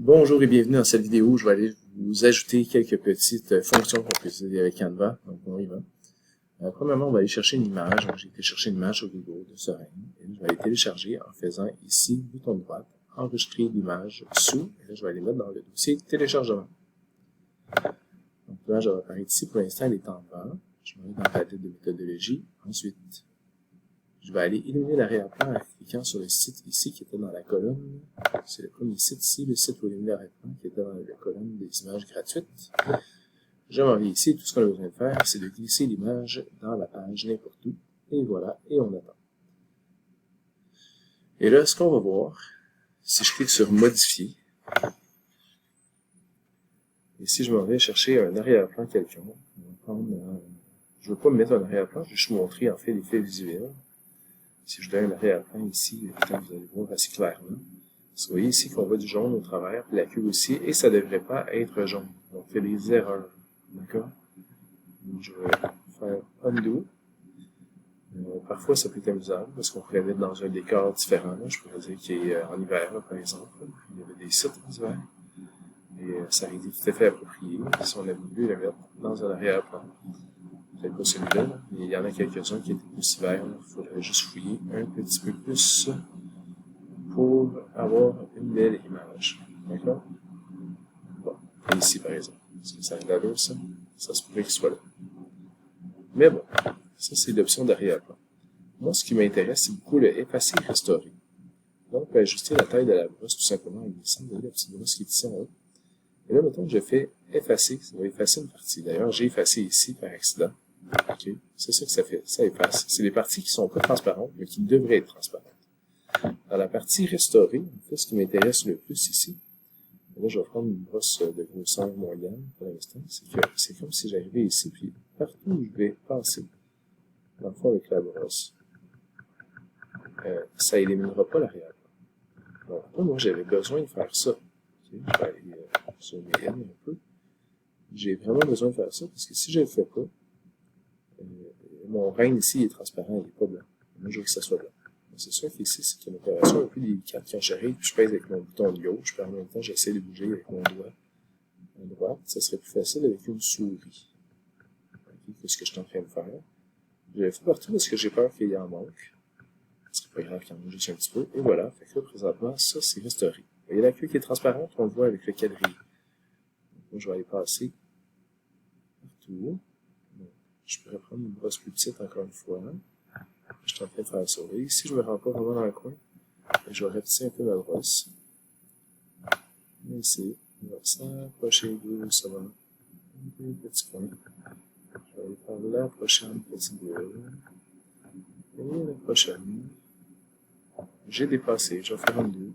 Bonjour et bienvenue dans cette vidéo où je vais aller vous ajouter quelques petites fonctions qu'on peut utiliser avec Canva. Donc on y va. Premièrement, on va aller chercher une image. Donc j'ai été chercher une image sur Google de ce règne. Et je vais aller télécharger en faisant ici, bouton droit, enregistrer l'image sous. Et là, je vais aller mettre dans le dossier téléchargement. Donc l'image va apparaître ici. Pour l'instant, elle est en vert. Je vais aller dans la palette de méthodologie. Ensuite, je vais aller éliminer l'arrière-plan en cliquant sur le site ici qui était dans la colonne. C'est le premier site ici, le site où éliminer l'arrière-plan qui était dans la colonne des images gratuites. Je m'en vais ici. Tout ce qu'on a besoin de faire, c'est de glisser l'image dans la page n'importe où. Et voilà, et on attend. Et là, ce qu'on va voir, si je clique sur modifier, et si je m'en vais chercher un arrière-plan quelconque, je ne veux pas me mettre un arrière-plan, je vais juste montrer en fait l'effet visuel. Si je donne un arrière-plan ici, vous allez voir assez clairement. Vous voyez ici qu'on voit du jaune au travers, puis la queue aussi, et ça ne devrait pas être jaune. Donc, il fait des erreurs. D'accord? Je vais faire undo. Parfois, ça peut être amusant, parce qu'on pourrait mettre dans un décor différent. Là. Je pourrais dire qu'il est en hiver, là, par exemple. Il y avait des sites en hiver. Et ça aurait été tout à fait approprié si on avait voulu le mettre dans un arrière-plan. Peut-être pas celui-là, mais il y en a quelques-uns qui étaient plus hiver. Il faudrait juste fouiller un petit peu plus pour avoir une belle image. D'accord? Bon. Et ici, par exemple. Est-ce que ça a l'allure, ça? Ça se pourrait qu'il soit là. Mais bon, ça, c'est l'option d'arrière-plan. Moi, ce qui m'intéresse, c'est beaucoup le effacer et restaurer. Donc, on peut ajuster la taille de la brosse tout simplement en glissant. Vous voyez la petite brosse qui est ici en haut. Et là, mettons que je fais effacer. Ça va effacer une partie. D'ailleurs, j'ai effacé ici par accident. OK? C'est ça que ça fait. Ça efface. C'est des parties qui sont pas transparentes, mais qui devraient être transparentes. Dans la partie restaurée, en fait, ce qui m'intéresse le plus ici, là, je vais prendre une brosse de grosseur moyenne pour l'instant, c'est que c'est comme si j'arrivais ici, puis partout où je vais passer, dans le fond avec la brosse, ça éliminera pas l'arrière-plan. Donc, moi, j'avais besoin de faire ça. Okay? Je vais aller sur mes N un peu. J'ai vraiment besoin de faire ça, parce que si je ne le fais pas, mon règne ici est transparent, il n'est pas blanc. Moi, je veux que ça soit blanc. C'est sûr qu'ici, c'est une opération un peu délicate. Quand j'arrive, puis je pèse avec mon bouton de gauche, puis en même temps, j'essaie de bouger avec mon doigt à droite. Ça serait plus facile avec une souris. Okay, ce que je suis en train de faire. Je l'ai fait partout parce que j'ai peur qu'il y en manque. Ce serait pas grave qu'il y en manque juste un petit peu. Et voilà. Fait que là, présentement, ça, c'est restauré. Vous voyez la queue qui est transparente, on le voit avec le quadrille. Donc, moi, je vais aller passer partout. Donc, je pourrais prendre une brosse plus petite encore une fois. Je suis en train de faire ça. Et ici, je ne me rends pas vraiment dans le coin. Je vais rapetisser un peu ma brosse. Et ici, on va s'approcher doucement des petits points. Je vais aller faire la prochaine petite boule. Et la prochaine. J'ai dépassé. Je vais faire un deux.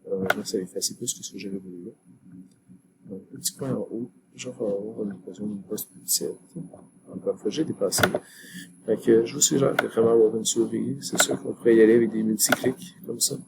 Là, ça va effacer plus que ce que j'avais voulu. Donc, petit point en haut. Je vais avoir besoin d'une brosse plus petite. Encore une fois, j'ai dépassé. Fait que je vous suggère de vraiment avoir une souris. C'est sûr qu'on pourrait y aller avec des multi-clics, comme ça.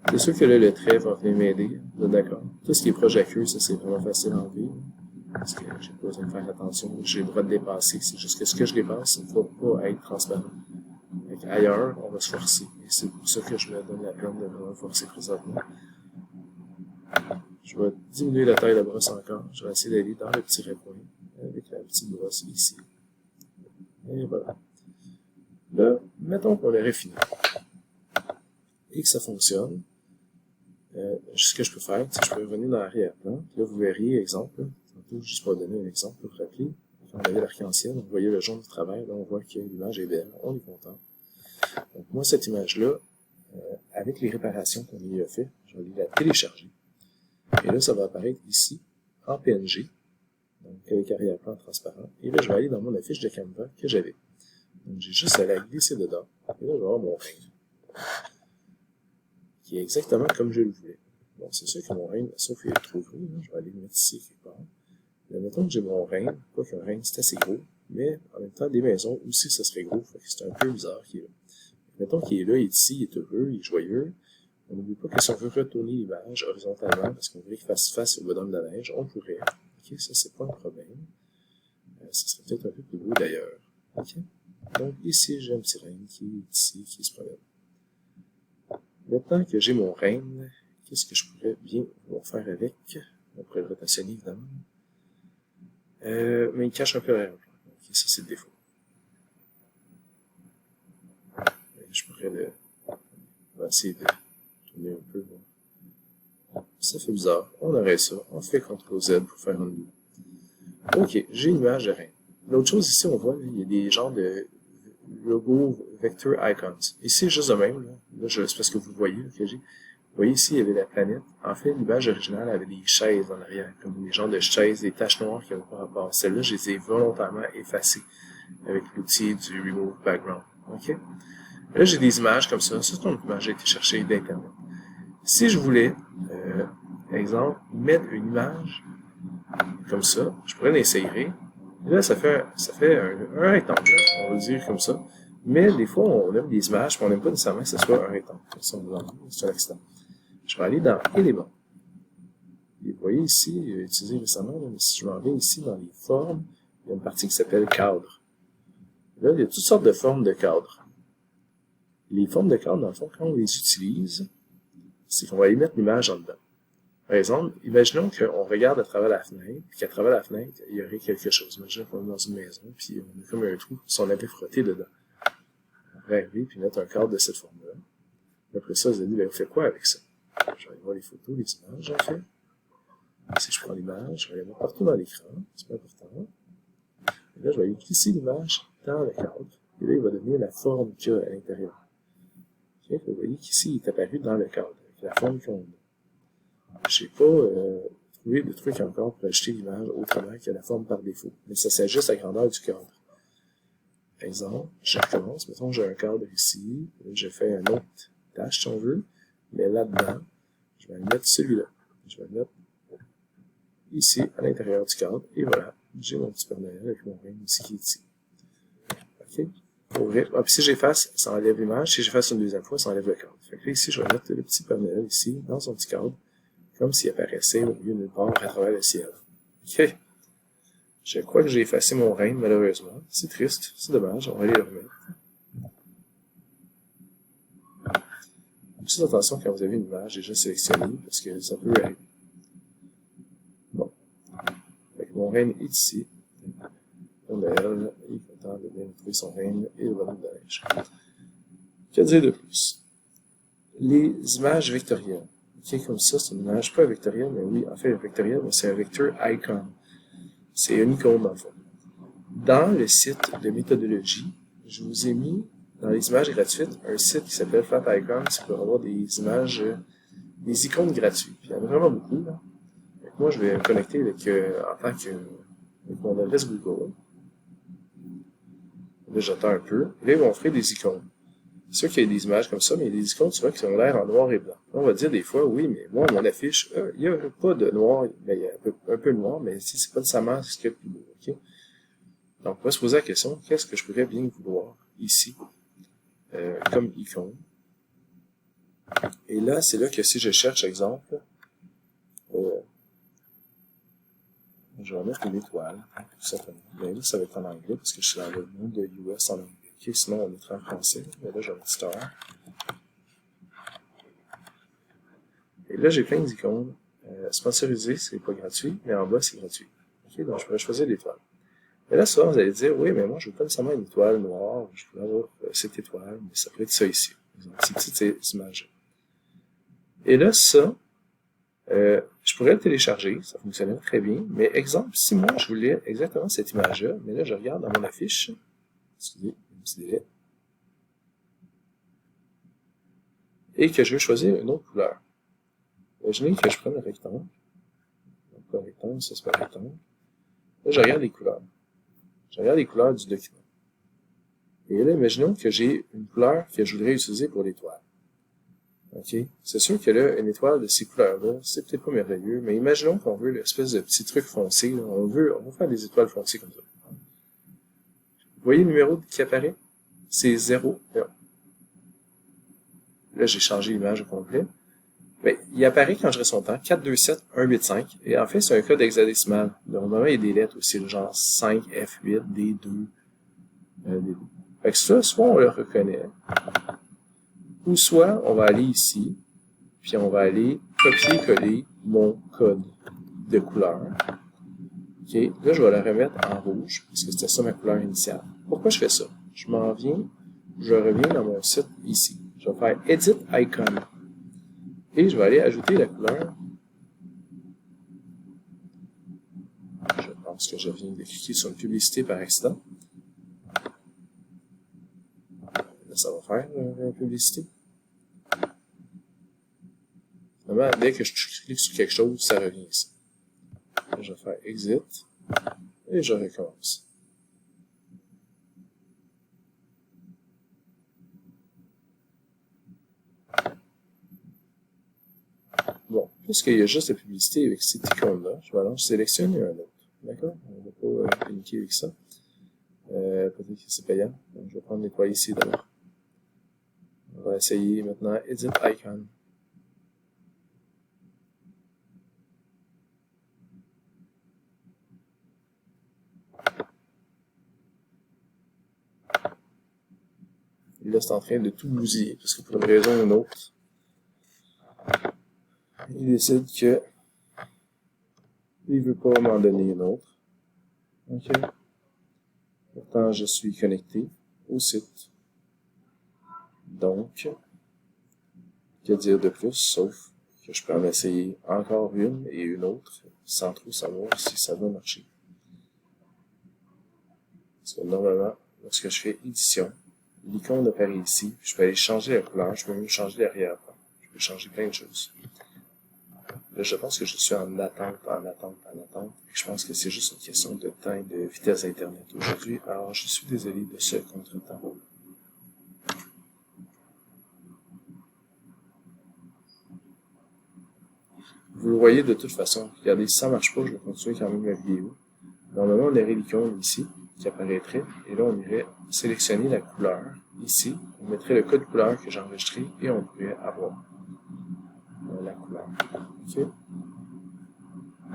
C'est sûr que là, le trait va venir m'aider. D'accord. Tout ce qui est proche à queue, ça, c'est vraiment facile à enlever. Parce que j'ai pas besoin de faire attention. J'ai le droit de dépasser. C'est juste que ce que je dépasse, ça ne va pas être transparent. Donc, ailleurs, on va se forcer. Et c'est pour ça que je me donne la peine de vraiment forcer présentement. Je vais diminuer la taille de la brosse encore. Je vais essayer d'aller dans le petit rond-point avec la petite brosse ici. Et voilà. Là, mettons qu'on l'aurait fini. Et que ça fonctionne. Ce que je peux faire, c'est que je peux revenir dans l'arrière-plan. Là, vous verriez, exemple, juste pour donner un exemple, pour vous rappeler, quand on avait l'arc-en-ciel, on voyait le jaune de travers, là, on voit que l'image est belle, on est content. Donc, moi, cette image-là, avec les réparations qu'on y a fait, je vais aller la télécharger. Et là, ça va apparaître ici, en PNG, donc avec arrière-plan transparent. Et là, je vais aller dans mon affiche de Canva que j'avais. Donc, j'ai juste à la glisser dedans. Et là, je vais avoir mon règne. Qui est exactement comme je le voulais. Bon, c'est sûr que mon règne, sauf qu'il est trop gros, là, je vais aller le mettre ici quelque part. Mais mettons que j'ai mon règne, pas qu'un règne c'est assez gros, mais en même temps, des maisons aussi, ça serait gros, fait que c'est un peu bizarre qu'il est là. Mettons qu'il est là, il est ici, il est heureux, il est joyeux. On n'oublie pas que si on veut retourner l'image horizontalement, parce qu'on voudrait qu'il fasse face au bonhomme de la neige, on pourrait. Ok, ça, c'est pas un problème. Ça serait peut-être un peu plus gros d'ailleurs. Ok? Donc, ici, j'ai un petit règne qui est ici, qui se promène. Maintenant que j'ai mon règne, qu'est-ce que je pourrais bien faire avec? On pourrait le rotationner, évidemment. Mais il cache un peu l'arrière-plan. Ok, ça, c'est le défaut. Je pourrais on va essayer de tourner un peu. Bon. Ça fait bizarre. On arrête ça. On fait CTRL-Z pour faire un undo. Ok, j'ai une image de reine. L'autre chose ici, on voit, là, il y a des genres de logo vector icons. Ici, juste de même, là c'est parce que vous voyez là, que j'ai. Vous voyez ici, il y avait la planète. En fait, l'image originale avait des chaises en arrière, comme des genres de chaises, des taches noires qui n'avaient pas rapport. Celles-là, je les ai volontairement effacées avec l'outil du Remove Background. Ok? Là, j'ai des images comme ça. Ça, c'est une image qui a été cherchée d'Internet. Si je voulais, par exemple, mettre une image comme ça, je pourrais l'insérer. Et là, ça fait un rectangle, on va le dire comme ça. Mais des fois, on aime des images, mais on n'aime pas nécessairement que ce soit un rectangle. C'est un accident. Je vais aller dans Éléments. Et vous voyez ici, utilisé récemment, là, mais si je m'en vais ici dans les formes, il y a une partie qui s'appelle Cadre. Là, il y a toutes sortes de formes de cadres. Les formes de cadre, dans le fond, quand on les utilise, c'est qu'on va y mettre l'image en dedans. Par exemple, imaginons qu'on regarde à travers la fenêtre, puis qu'à travers la fenêtre, il y aurait quelque chose. Imaginons qu'on est dans une maison, puis on a comme un trou, si on avait frotté dedans. On pourrait arriver, puis mettre un cadre de cette forme-là. Après ça, vous allez dire, ben, on fait quoi avec ça? Je vais aller voir les photos, les images, en fait. Si je prends l'image, je vais aller mettre partout dans l'écran, c'est pas important. Et là, je vais aller glisser l'image dans le cadre, et là, il va devenir la forme qu'il y a à l'intérieur. Okay? Vous voyez qu'ici, il est apparu dans le cadre, avec la forme qu'on a. Je n'ai pas trouvé de truc encore pour ajouter l'image autrement que la forme par défaut, mais ça s'ajuste à la grandeur du cadre. Par exemple, je recommence, mettons j'ai un cadre ici, je fais une autre tâche si on veut, mais là-dedans, je vais mettre celui-là. Je vais le mettre ici, à l'intérieur du cadre, et voilà, j'ai mon petit Père Noël avec mon règne ici qui est ici. OK? Pour ouvrir. Ah, puis si j'efface, ça enlève l'image. Si j'efface une deuxième fois, ça enlève le cadre. Fait que là, ici, je vais mettre le petit Père Noël ici, dans son petit cadre, comme s'il apparaissait au milieu d'une part à travers le ciel. OK? Je crois que j'ai effacé mon règne, malheureusement. C'est triste, c'est dommage, on va aller le remettre. Faites attention quand vous avez une image déjà sélectionnée, parce que ça peut arriver. Bon. Fait que mon règne est ici. Noël, il est content de bien trouver son règne et le bonhomme de neige. Que dire de plus? Les images vectorielles. OK, comme ça, c'est une image pas vectorielle, mais oui, en fait, vectorielle, mais c'est un vector icon. C'est une icône, dans le fond. Dans le site de méthodologie, je vous ai mis, dans les images gratuites, un site qui s'appelle Flat Icon, c'est pour avoir des images, des icônes gratuites. Puis il y en a vraiment beaucoup, là. Donc, moi, je vais me connecter avec, en tant que, avec mon adresse Google. Là, j'attends un peu. Et là, ils vont offrir des icônes. C'est sûr qu'il y a des images comme ça, mais il y a des icônes, tu vois, qui ont l'air en noir et blanc. On va dire des fois, oui, mais moi, mon affiche, il n'y a pas de noir, mais il y a un peu de noir, mais si c'est pas nécessairement ce qu'il y a de plus beau, OK? Donc, on va se poser la question, qu'est-ce que je pourrais bien vouloir ici, comme icône? Et là, c'est là que si je cherche, exemple, je vais mettre une étoile, tout simplement. Bien, là, ça va être en anglais, parce que je suis dans le monde de US en anglais. Okay, sinon, on mettrait en français. Mais là, j'ai un petit star. Et là, j'ai plein d'icônes. Sponsorisé, c'est pas gratuit, mais en bas, c'est gratuit. Okay, donc, je pourrais choisir l'étoile. Et là, souvent, vous allez dire, oui, mais moi, je veux pas nécessairement une étoile noire. Je pourrais avoir cette étoile, mais ça pourrait être ça ici. Ces petites images. Et là, ça, je pourrais le télécharger, ça fonctionnerait très bien. Mais exemple, si moi, je voulais exactement cette image-là, mais là, je regarde dans mon affiche, excusez, un petit délai, et que je veux choisir une autre couleur. Imaginez que je prenne le rectangle. Donc, le rectangle, ça c'est pas le rectangle. Là, je regarde les couleurs. Je regarde les couleurs du document. Et là, imaginons que j'ai une couleur que je voudrais utiliser pour l'étoile. OK? C'est sûr que là, une étoile de ces couleurs-là, c'est peut-être pas merveilleux, mais imaginons qu'on veut l'espèce de petit truc foncé. Là. On va faire des étoiles foncées comme ça. Vous voyez le numéro qui apparaît? C'est 0 et 1. Là, j'ai changé l'image au complet. Mais il apparaît quand je reste son temps, 427 185, et en fait, c'est un code hexadécimal. Donc, normalement, il y a des lettres aussi, genre 5, F8, D2, D2. Fait que ça, soit on le reconnaît, ou soit on va aller ici, puis on va aller copier-coller mon code de couleur. OK, là, je vais le remettre en rouge, parce que c'était ça ma couleur initiale. Pourquoi je fais ça? Je m'en viens, je reviens dans mon site ici. Je vais faire Edit Icon. Et je vais aller ajouter la couleur. Je pense que je viens de cliquer sur une publicité par accident. Là, ça va faire une publicité. Finalement, dès que je clique sur quelque chose, ça revient ici. Là, je vais faire Exit et je recommence. Bon, puisqu'il y a juste la publicité avec cette icône-là, je vais alors sélectionner un autre. D'accord? On ne va pas paniquer avec ça. Peut-être que c'est payant. Donc, je vais prendre nettoyer ici d'abord. On va essayer maintenant Edit Icon. Et là, c'est en train de tout bousiller, parce que pour une raison ou une autre, il décide que il ne veut pas m'en donner une autre. OK. Pourtant, je suis connecté au site. Donc, que dire de plus, sauf que je peux en essayer encore une et une autre, sans trop savoir si ça va marcher. Parce que normalement, lorsque je fais édition, l'icône apparaît ici, je peux aller changer la couleur, je peux même changer l'arrière-plan, je peux changer plein de choses. Là, je pense que je suis en attente. Je pense que c'est juste une question de temps et de vitesse Internet aujourd'hui. Alors, je suis désolé de ce contretemps. Vous le voyez de toute façon. Regardez, si ça ne marche pas, je vais continuer quand même la vidéo. Normalement, on aurait l'icône ici qui apparaîtrait. Et là, on irait sélectionner la couleur ici. On mettrait le code couleur que j'ai enregistré et on pourrait avoir la couleur. OK?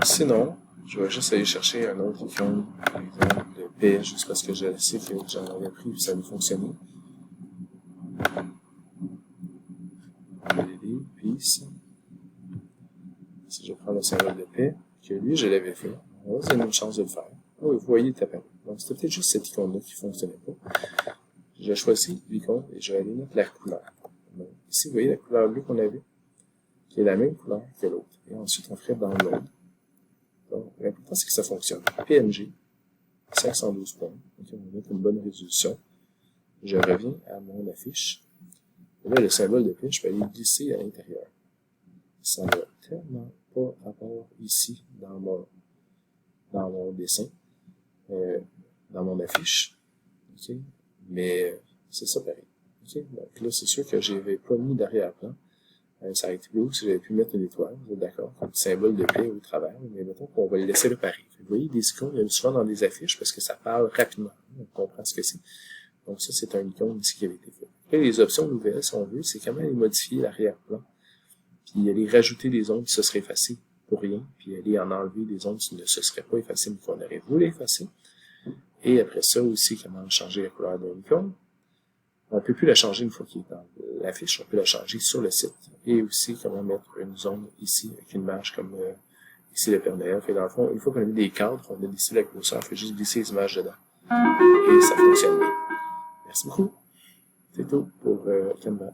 Sinon, je vais juste aller chercher un autre icône, par exemple, de paix, juste parce que je sais que j'en avais pris et ça allait fonctionner. Peace. Si je prends le symbole de paix, que lui, je l'avais fait, on va donner une chance de le faire. Oh, vous voyez, il est apparu. Donc, c'était peut-être juste cette icône-là qui ne fonctionnait pas. Je choisis l'icône et je vais aller mettre la couleur. Donc, ici, vous voyez la couleur bleue qu'on avait, qui est la même couleur que l'autre. Et ensuite, on ferait download. Donc, l'important, c'est que ça fonctionne. PNG, 512 points. Donc, on va mettre une bonne résolution. Je reviens à mon affiche. Et là, le symbole de paix, je peux aller le glisser à l'intérieur. Ça n'a tellement pas rapport ici dans mon dessin, dans mon affiche. Okay? Mais c'est ça pareil. Okay? Donc là, c'est sûr que je n'avais pas mis d'arrière-plan. Ça aurait été beau si j'avais pu mettre une étoile, vous êtes d'accord, comme symbole de paix au travers, mais mettons qu'on va le laisser là pareil. Vous voyez, des icônes, il y a souvent dans des affiches parce que ça parle rapidement. On comprend ce que c'est. Donc ça, c'est un icône ici qui avait été fait. Après, les options nouvelles, si on veut, c'est comment aller modifier l'arrière-plan. Puis aller rajouter des zones qui se seraient effacées pour rien, puis aller en enlever des zones qui ne se seraient pas effacées, mais qu'on aurait voulu effacer. Et après ça aussi, comment changer la couleur de l'icône. On ne peut plus la changer une fois qu'il est dans l'affiche, on peut la changer sur le site. Et aussi, comment mettre une zone ici, avec une image comme ici le Père Noël. Et dans le fond, une fois qu'on a mis des cadres, on a décidé la grosseur, on fait juste glisser les images dedans. Et ça fonctionne bien. Merci beaucoup. C'est tout pour Canva.